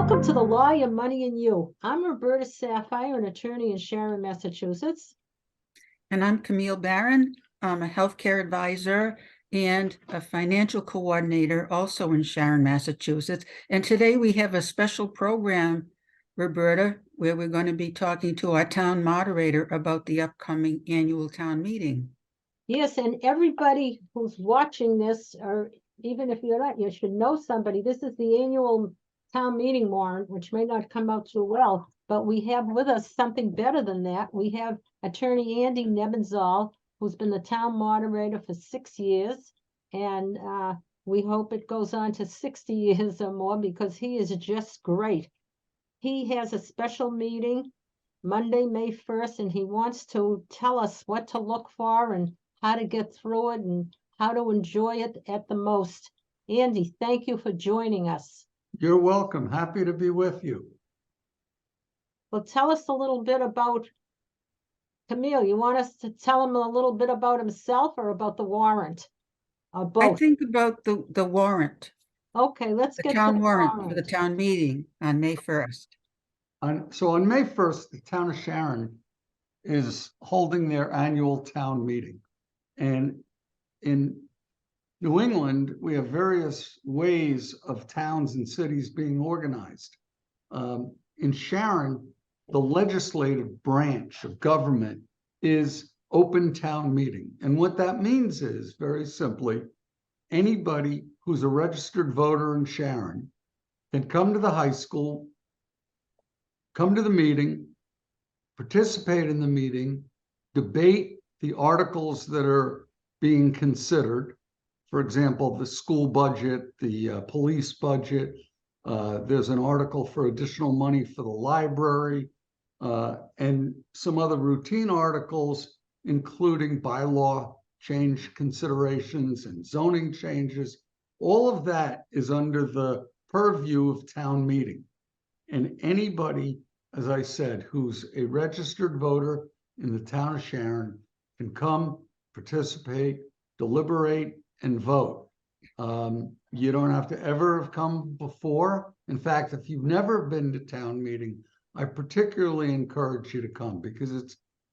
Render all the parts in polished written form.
Welcome to the Law, Your Money, and You. I'm Roberta Saphire, an attorney in Sharon, Massachusetts. And I'm Camille Barron. I'm a healthcare advisor and a financial coordinator also in Sharon, Massachusetts. And today we have a special program, Roberta, where we're going to be talking to our town moderator about the upcoming annual town meeting. Yes, and everybody who's watching this, or even if you're not, you should know somebody. This is the annual town meeting warrant, which may not come out too well, but we have with us something better than that. We have attorney Andy Nebenzahl, who's been the town moderator for 6 years, and we hope it goes on to 60 years or more because he is just great. He has a special meeting Monday, May 1st, and he wants to tell us what to look for and how to get through it and how to enjoy it at the most. Andy, thank you for joining us. You're welcome. Happy to be with you. Well, tell us a little bit about Camille. You want us to tell him a little bit about himself or about the warrant? Or both? I think about the warrant. Okay, let's get the town to the warrant for the town meeting on May 1st. So on May 1st, the town of Sharon is holding their annual town meeting. And in New England, we have various ways of towns and cities being organized. In Sharon, the legislative branch of government is open town meeting. And what that means is, very simply, anybody who's a registered voter in Sharon can come to the high school, come to the meeting, participate in the meeting, debate the articles that are being considered. For example, the school budget, the police budget. There's an article for additional money for the library, and some other routine articles, including bylaw change considerations and zoning changes. All of that is under the purview of town meeting. And anybody, as I said, who's a registered voter in the town of Sharon can come, participate, deliberate, and vote. You don't have to ever have come before. In fact, if you've never been to town meeting, I particularly encourage you to come because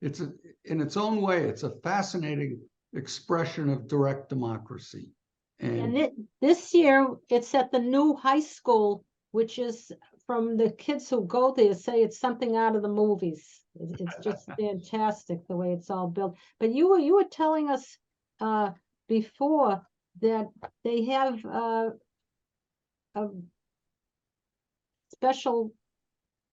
it's in its own way, it's a fascinating expression of direct democracy. And this year, it's at the new high school, which is from the kids who go there say it's something out of the movies. It's just fantastic the way it's all built. But you were telling us before that they have a special.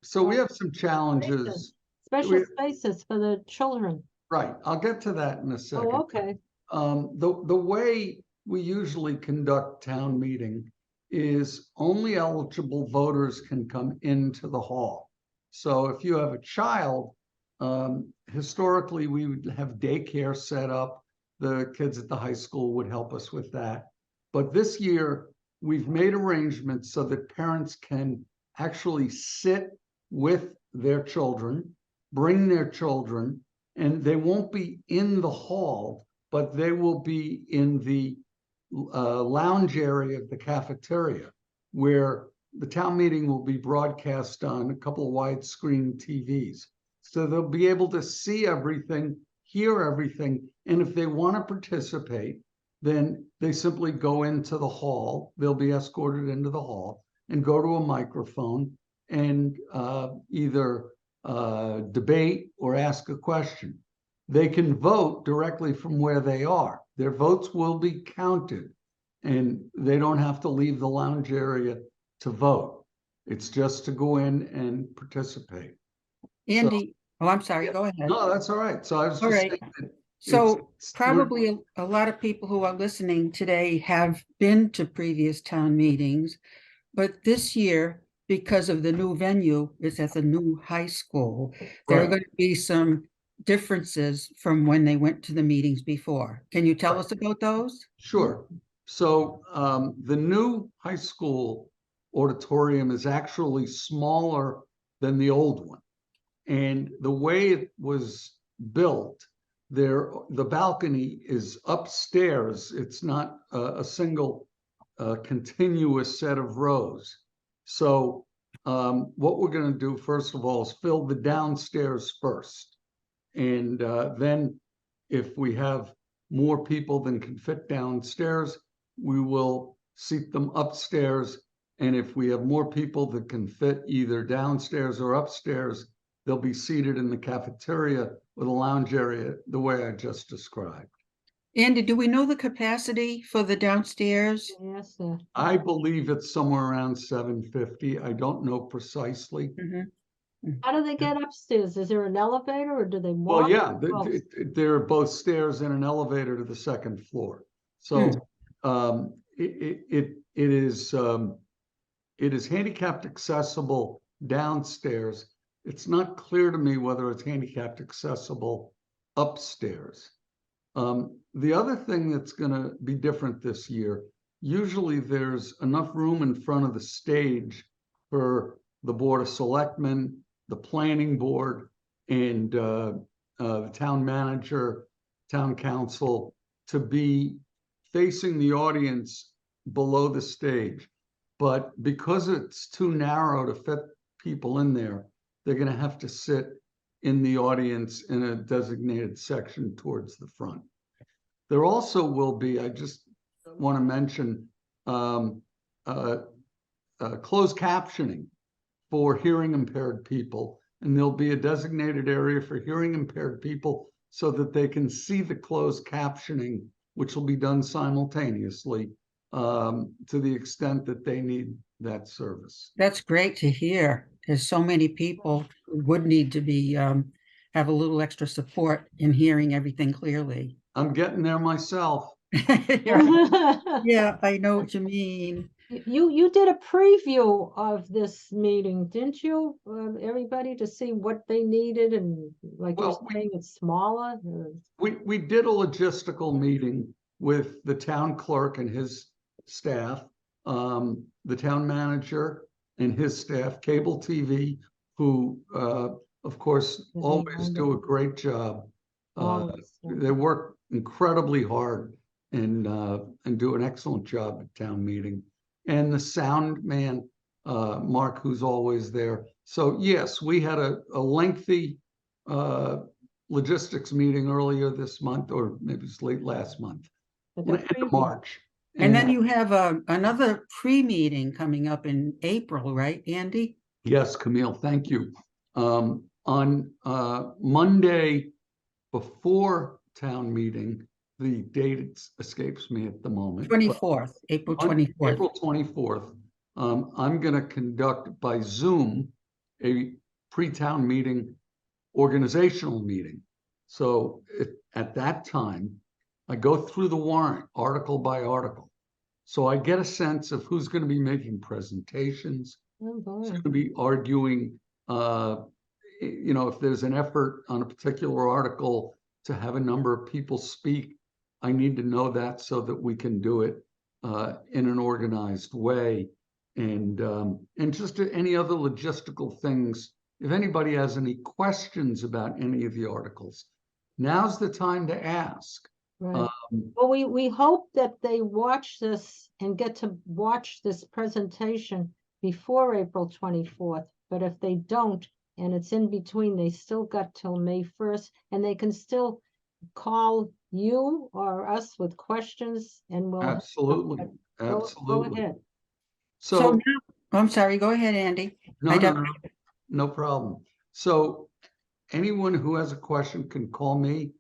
So we have some challenges. Special spaces for the children. Right. I'll get to that in a second. Oh, okay. The way we usually conduct town meeting is only eligible voters can come into the hall. So if you have a child, historically we would have daycare set up. The kids at the high school would help us with that. But this year we've made arrangements so that parents can actually sit with their children, bring their children, and they won't be in the hall, but they will be in the lounge area of the cafeteria, where the town meeting will be broadcast on a couple of widescreen TVs. So they'll be able to see everything, hear everything, and if they want to participate, then they simply go into the hall. They'll be escorted into the hall and go to a microphone and either debate or ask a question. They can vote directly from where they are. Their votes will be counted, and they don't have to leave the lounge area to vote. It's just to go in and participate. Andy, I'm sorry, go ahead. No, that's all right. So I was just saying that so probably a lot of people who are listening today have been to previous town meetings, but this year, because of the new venue, it's at the new high school. There are going to be some differences from when they went to the meetings before. Can you tell us about those? Sure. So the new high school auditorium is actually smaller than the old one. And the way it was built, the balcony is upstairs. It's not a single continuous set of rows. So what we're gonna do, first of all, is fill the downstairs first. And then if we have more people than can fit downstairs, we will seat them upstairs. And if we have more people that can fit either downstairs or upstairs, they'll be seated in the cafeteria with a lounge area, the way I just described. Andy, do we know the capacity for the downstairs? Yes, I believe it's somewhere around 750. I don't know precisely. Mhm. how do they get upstairs? Is there an elevator or do they Well, walk? yeah, Oh, there are both stairs and an elevator to the second floor. So it is handicapped accessible downstairs. It's not clear to me whether it's handicapped accessible upstairs. The other thing that's going to be different this year, usually there's enough room in front of the stage for the Board of Selectmen, the Planning Board, and the town manager, town council to be facing the audience below the stage. But because it's too narrow to fit people in there, they're going to have to sit in the audience in a designated section towards the front. There also will be, I just want to mention, closed captioning for hearing impaired people. And there'll be a designated area for hearing impaired people so that they can see the closed captioning, which will be done simultaneously to the extent that they need that service. That's great to hear. There's so many people who would need to be have a little extra support in hearing everything clearly. I'm getting there myself. Yeah, I know what you mean. You did a preview of this meeting, didn't you? Everybody to see what they needed and like you're Well, saying it's smaller. We did a logistical meeting with the town clerk and his staff, the town manager and his staff, cable TV, who of course Yeah, always do a great job. Always, yeah. They work incredibly hard and do an excellent job at town meeting. And the sound man, Mark, who's always there. So yes, we had a lengthy logistics meeting earlier this month, or maybe it's late last month, But the in preview- March. And then you have another pre-meeting coming up in April, right, Andy? Yes, Camille, thank you. On Monday before town meeting, the date escapes me at the moment. 24th, April 24th. April 24th, I'm going to conduct by Zoom a pre-town meeting, organizational meeting. So at that time, I go through the warrant article by article. So I get a sense of who's going to be making presentations, Oh, boy. who's going to be arguing, if there's an effort on a particular article to have a number of people speak, I need to know that so that we can do it in an organized way. And just any other logistical things. If anybody has any questions about any of the articles, now's the time to ask. Right. Well, we hope that they watch this and get to watch this presentation before April 24th. But if they don't, and it's in between, they still got till May 1st, and they can still call you or us with questions, and we'll Absolutely, Go absolutely. ahead. So So now, I'm sorry, go ahead, Andy. no problem. So anyone who has a question can call me.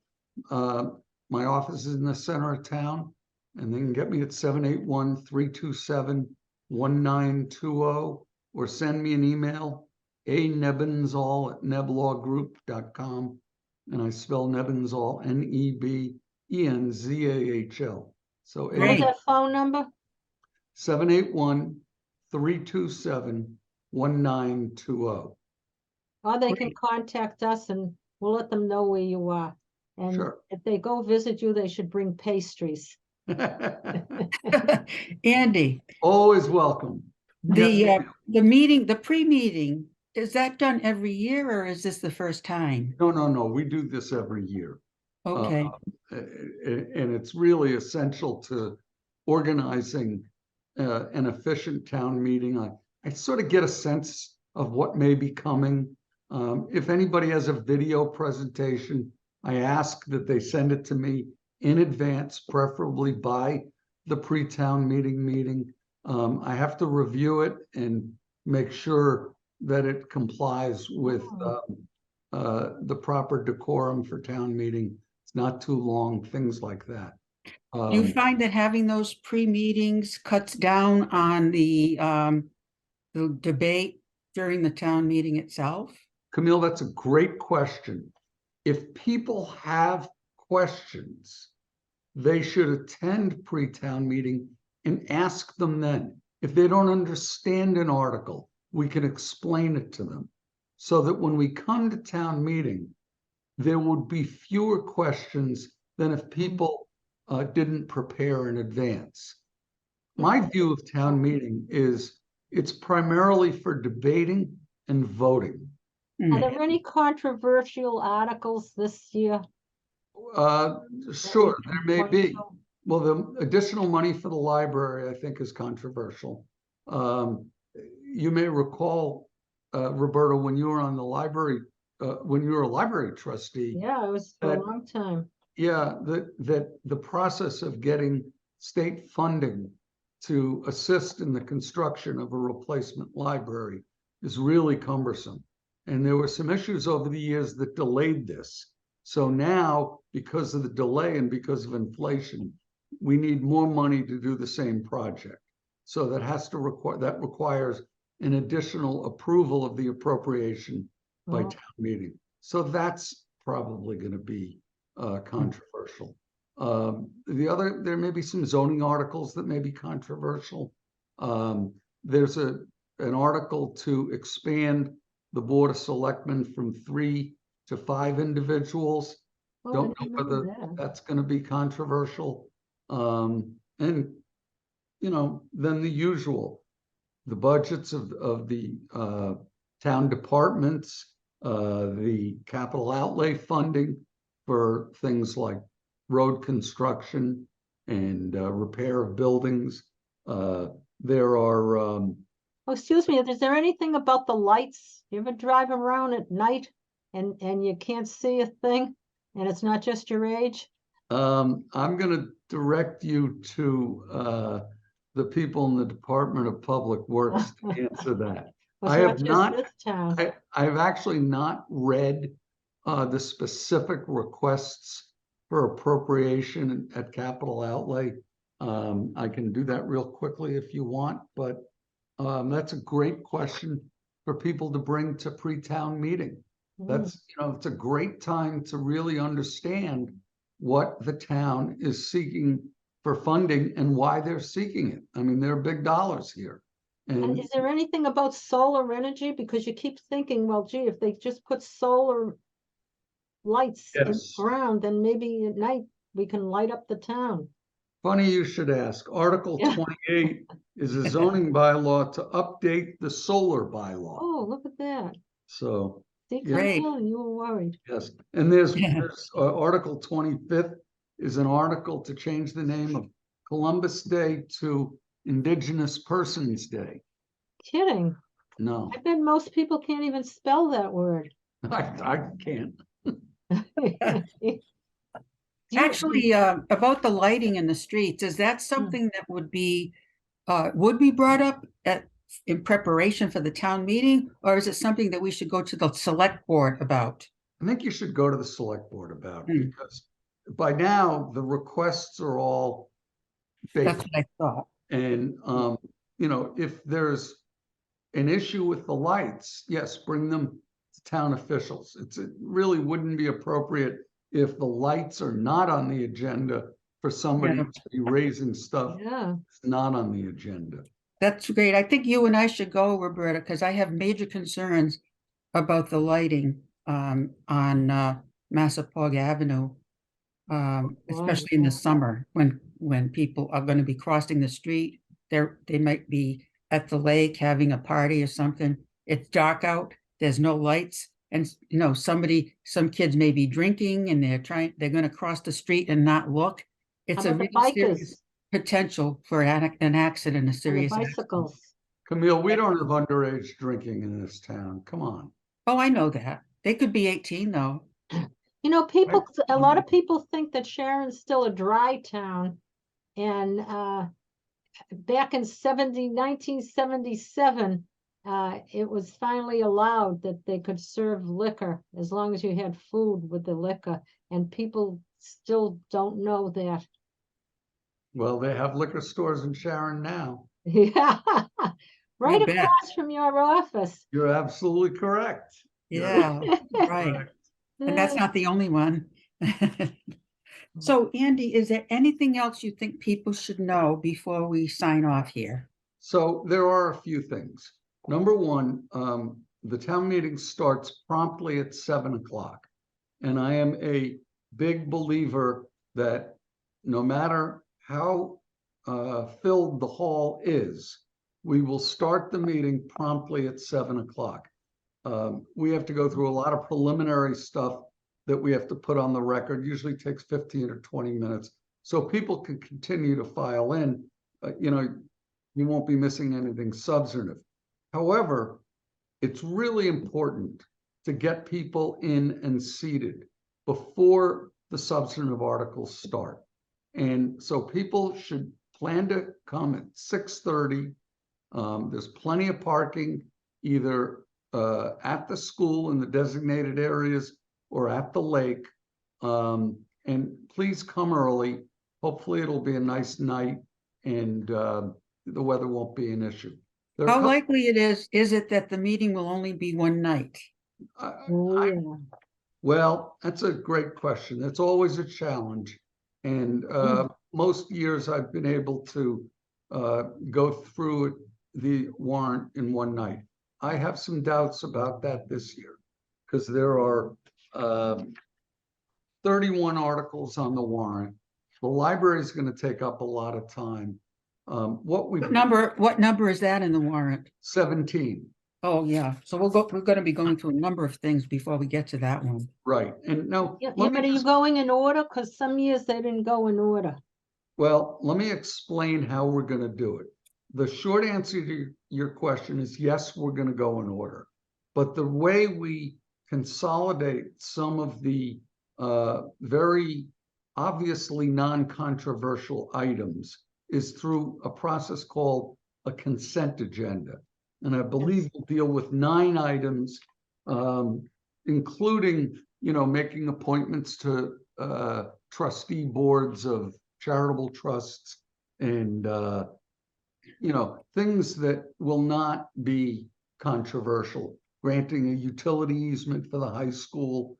My office is in the center of town, and they can get me at 781-327-1920, or send me an email, Nebenzahl@neblawgroup.com, and I spell Nebenzahl, Nebenzahl. So What is Great. that phone number? 781-327-1920. Or they can Great. contact us and we'll let them know where you are. And Sure. if they go visit you, they should bring pastries. Andy, Always welcome. Yes. the meeting, the pre-meeting, is that done every year or is this the first time? No. We do this every year. Okay, And it's really essential to organizing an efficient town meeting. I sort of get a sense of what may be coming. If anybody has a video presentation, I ask that they send it to me in advance, preferably by the pre-town meeting. I have to review it and make sure that it complies with the proper decorum for town meeting. It's not too long, things like that. Do you find that having those pre-meetings cuts down on the debate during the town meeting itself? Camille, that's a great question. If people have questions, they should attend pre-town meeting and ask them then. If they don't understand an article, we can explain it to them so that when we come to town meeting, there would be fewer questions than if people didn't prepare in advance. My view of town meeting is it's primarily for debating and voting. Are there any controversial articles this year? Sure, there may Point be. to? Well, the additional money for the library, I think, is controversial. You may recall, Roberta, when you were on the library, when you were a library trustee. Yeah, it was for a long time. Yeah, that the process of getting state funding to assist in the construction of a replacement library is really cumbersome. And there were some issues over the years that delayed this. So now, because of the delay and because of inflation, we need more money to do the same project. So that requires an additional approval of the appropriation by town meeting. So that's probably going to be controversial. There may be some zoning articles that may be controversial. There's an article to expand the Board of Selectmen from 3 to 5 individuals. Oh, Don't I know didn't whether that. that's going to be controversial. And, then the usual, the budgets of the town departments, the capital outlay funding for things like road construction and repair of buildings. There are Oh, excuse me, is there anything about the lights? You ever drive around at night and you can't see a thing? And it's not just your age? I'm going to direct you to the people in the Department of Public Works to answer that. It's I have just not. this town. I've actually not read the specific requests for appropriation at capital outlay. I can do that real quickly if you want, but that's a great question for people to bring to pre-town meeting. That's, it's a great time to really understand what the town is seeking for funding and why they're seeking it. I mean, there are big dollars here. And is there anything about solar energy? Because you keep thinking, well, gee, if they just put solar lights in the Yes. ground, then maybe at night we can light up the town. Funny you should ask. Article Yeah. 28 is a zoning bylaw to update the solar bylaw. Oh, look at that. So, See, Great. Camille, you were worried. yes. And there's Article 25th is an article to change the name of Columbus Day to Indigenous Persons Day. Kidding. No, I bet most people can't even spell that word. I can't. Actually, about the lighting in the streets, is that something that would be brought up in preparation for the town meeting? Or is it something that we should go to the select board about? I think you should go to the select board about it because by now the requests are all That's baked. what I thought. And, if there's an issue with the lights, yes, bring them to town officials. It really wouldn't be appropriate if the lights are not on the agenda for somebody Yeah. to be raising stuff Yeah. that's not on the agenda. That's great. I think you and I should go, Roberta, because I have major concerns about the lighting on Massapog Avenue, especially in the summer when people are going to be crossing the street. They might be at the lake having a party or something. It's dark out. There's no lights. And, some kids may be drinking and they're going to cross the street and not look. It's How a about really the bikers serious potential for an accident, a and the serious accident. bicycles? Camille, we don't have underage drinking in this town. Come on. Oh, I know that. They could be 18 though. You know, people, a lot of people think that Sharon's still a dry town. And back in 1977, it was finally allowed that they could serve liquor as long as you had food with the liquor. And people still don't know that. Well, they have liquor stores in Sharon now. Yeah, right bet. across from your office. You're absolutely correct. You're Yeah, absolutely right. correct. And that's not the only one. So Andy, is there anything else you think people should know before we sign off here? So there are a few things. Number one, the town meeting starts promptly at 7 o'clock. And I am a big believer that no matter how filled the hall is, we will start the meeting promptly at 7 o'clock. We have to go through a lot of preliminary stuff that we have to put on the record. Usually takes 15 or 20 minutes. So people can continue to file in. You won't be missing anything substantive. However, it's really important to get people in and seated before the substantive articles start. And so people should plan to come at 6:30. There's plenty of parking, either at the school in the designated areas or at the lake. And please come early. Hopefully it'll be a nice night and the weather won't be an issue. How likely is it that the meeting will only be one night? Oh, yeah. Well, that's a great question. It's always a challenge. And most years I've been able to go through the warrant in one night. I have some doubts about that this year because there are 31 articles on the warrant. The library is going to take up a lot of time. What number is that in the warrant? 17. Oh, yeah. So we're going to be going through a number of things before we get to that one. Right. And no, Yeah, but are you going in order? Because some years they didn't go in order. Well, let me explain how we're going to do it. The short answer to your question is yes, we're going to go in order. But the way we consolidate some of the very obviously non-controversial items is through a process called a consent agenda. And I believe we'll deal with 9 items, including, making appointments to trustee boards of charitable trusts and, things that will not be controversial. Granting a utility easement for the high school,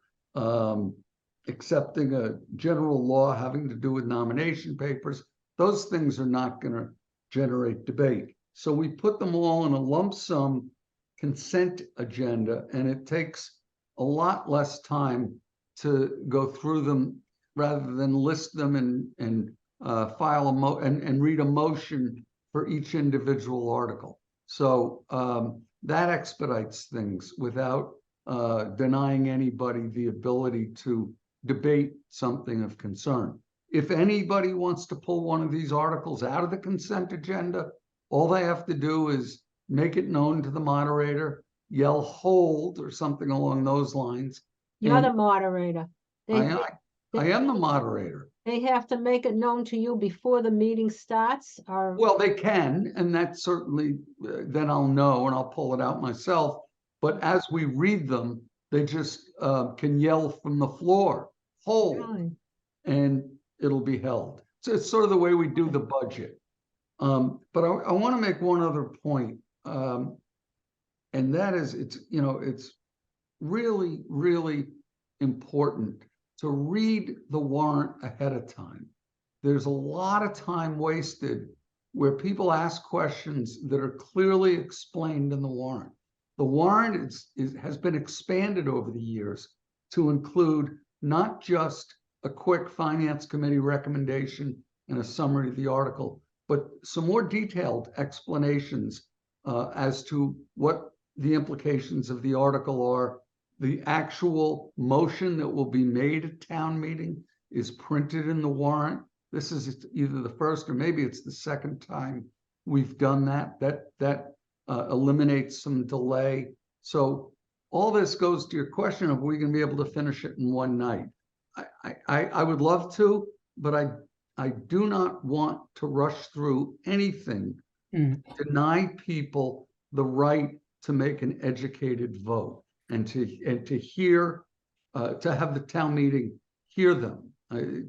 accepting a general law having to do with nomination papers. Those things are not going to generate debate. So we put them all in a lump sum consent agenda, and it takes a lot less time to go through them rather than list them and file and read a motion for each individual article. So that expedites things without denying anybody the ability to debate something of concern. If anybody wants to pull one of these articles out of the consent agenda, all they have to do is make it known to the moderator, yell hold or something along those lines. You're the moderator. I am the moderator. They have to make it known to you before the meeting starts, or? Well, they can, and that certainly, then I'll know and I'll pull it out myself. But as we read them, they just can yell from the floor, hold, Really? and it'll be held. So it's sort of the way we do the budget. But I want to make one other point, and that is, it's really, really important to read the warrant ahead of time. There's a lot of time wasted where people ask questions that are clearly explained in the warrant. The warrant has been expanded over the years to include not just a quick finance committee recommendation and a summary of the article, but some more detailed explanations as to what the implications of the article are. The actual motion that will be made at town meeting is printed in the warrant. This is either the first or maybe it's the second time we've done that. That eliminates some delay. So all this goes to your question of, we going to be able to finish it in one night? I would love to, but I do not want to rush through anything, deny people the right to make an educated vote and to hear, to have the town meeting hear them.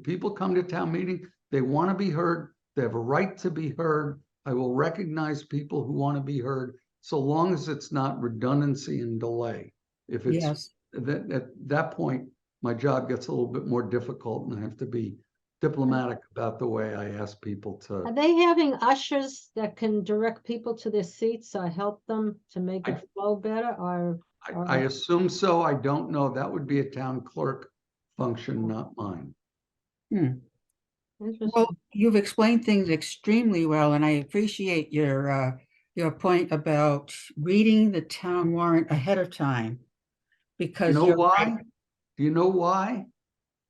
People come to town meeting, they want to be heard, they have a right to be heard. I will recognize people who want to be heard, so long as it's not redundancy and delay. If it's Yes. at that point, my job gets a little bit more difficult, and I have to be diplomatic about the way I ask people to. Are they having ushers that can direct people to their seats or help them to make it flow better, or? I assume so. I don't know. That would be a town clerk function, not mine. Well, you've explained things extremely well, and I appreciate your point about reading the town warrant ahead of time. Because You know you're why? right. Do you know why?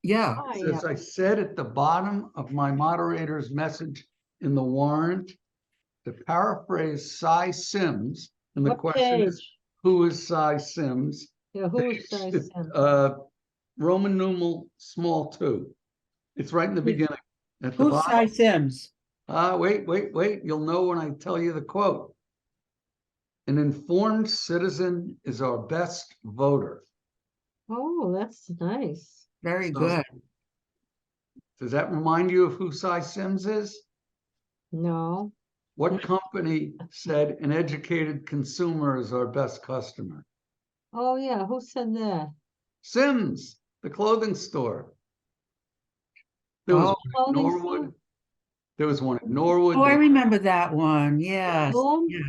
Yeah. As I said at the bottom of my moderator's message in the warrant, to paraphrase Cy Sims, and the What question is, page? who is Cy Sims? Yeah, who is Page, Cy Sims? Roman numeral small 2. It's right in the beginning. At the Who's bottom. Cy Sims? Wait. You'll know when I tell you the quote. An informed citizen is our best voter. Oh, that's nice. Very So, good. does that remind you of who Cy Sims is? No. What company said an educated consumer is our best customer? Oh, yeah, who said that? Sims, the clothing store. There was one in Norwood. There was one in Norwood. Oh, I remember that one. Yes. Whom? Yeah.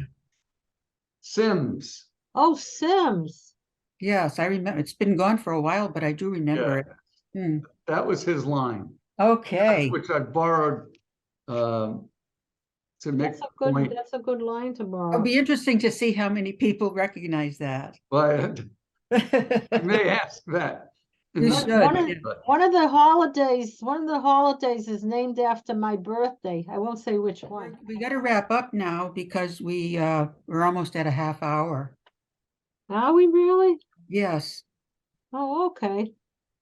Sims. Oh, Sims. Yes, I remember. It's been gone for a while, but I do remember it. That was his line. Okay. Which I borrowed to make That's a the good, point. that's a good line to It'll borrow. be interesting to see how many people recognize that. But you may ask that. You One- should. one of- Yeah. One of the holidays is named after my birthday. I won't say which one. We got to wrap up now because we're almost at a half hour. Are we really? Yes. Oh, okay.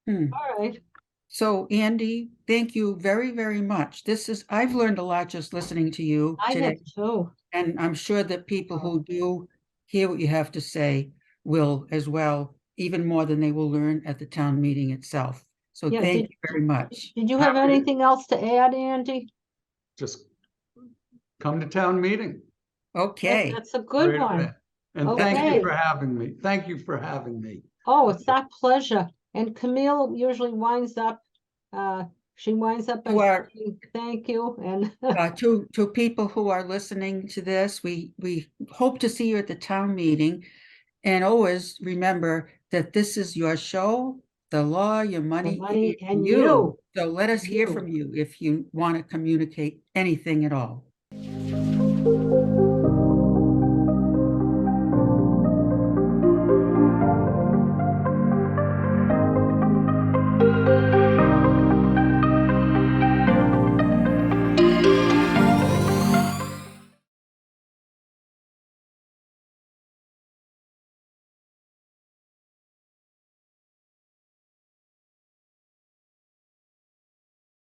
All right. So Andy, thank you very, very much. I've learned a lot just listening to you I today. have too. And I'm sure that people who do hear what you have to say will as well, even more than they will learn at the town meeting itself. So Yeah, thank you very much. Did you have Happy to- anything else to add, Andy? Just come to town meeting. Okay. That's a good Right one. away. And thank Okay. you for having me. Thank you for having me. Oh, it's our pleasure. And Camille usually winds up, she winds up by To our- saying thank you and To people who are listening to this, we hope to see you at the town meeting. And always remember that this is your show, the law, your money, money, and you. you. So let us hear You. from you if you want to communicate anything at all.